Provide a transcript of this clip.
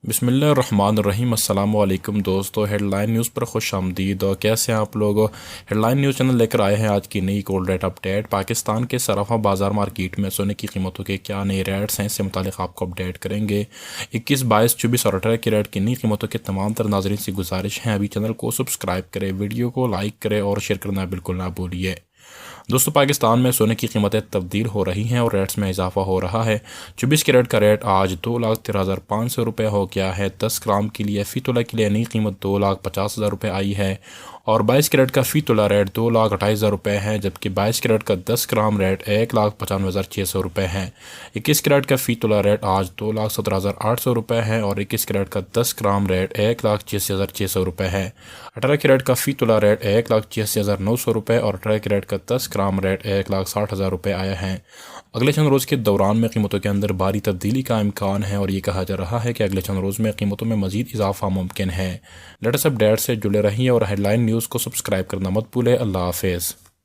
بسم اللہ الرحمن الرحیم۔ السلام علیکم دوستو، ہیڈ لائن نیوز پر خوش آمدید۔ اور کیسے ہیں آپ لوگ؟ ہیڈ لائن نیوز چینل لے کر آئے ہیں آج کی نئی گولڈ ریٹ اپڈیٹ۔ پاکستان کے صرافہ بازار مارکیٹ میں سونے کی قیمتوں کے کیا نئے ریٹس ہیں، اس سے متعلق آپ کو اپڈیٹ کریں گے۔ 21، 22، 24 اور 18 کی ریٹ کی نئی قیمتوں کے تمام تر ناظرین سے گزارش ہے ابھی چینل کو سبسکرائب کریں، ویڈیو کو لائک کریں اور شیئر کرنا بالکل نہ بھولیے۔ دوستو، پاکستان میں سونے کی قیمتیں تبدیل ہو رہی ہیں اور ریٹس میں اضافہ ہو رہا ہے۔ 24 کیرٹ کا ریٹ آج 2,13,500 روپے ہو گیا ہے۔ 10 گرام کے لیے فی تولہ کے لیے نئی قیمت 2,50,000 روپے آئی ہے اور 22 کیرٹ کا فی تولہ ریٹ 2,28,000 روپے ہے، جبکہ 22 کیرٹ کا 10 گرام ریٹ 1,95,600 روپے ہے۔ 21 کیرٹ کا فی تولہ ریٹ آج 2,17,800 روپے ہے اور 21 کیرٹ کا 10 گرام ریٹ 1,86,600 روپے ہے۔ 18 کیرٹ کا فی تولہ ریٹ 1,86,900 روپے اور 18 کیرٹ کا 10 گرام ریٹ 1,60,000 روپے آیا ہے۔ اگلے چند روز کے دوران میں قیمتوں کے اندر بھاری تبدیلی کا امکان ہے اور یہ کہا جا رہا ہے کہ اگلے چند روز میں قیمتوں میں مزید اضافہ ممکن ہے۔ لیٹسٹ اپڈیٹ سے جڑے رہیے اور ہیڈ لائن نیوز کو سبسکرائب کرنا مت بھولیں۔ اللہ حافظ۔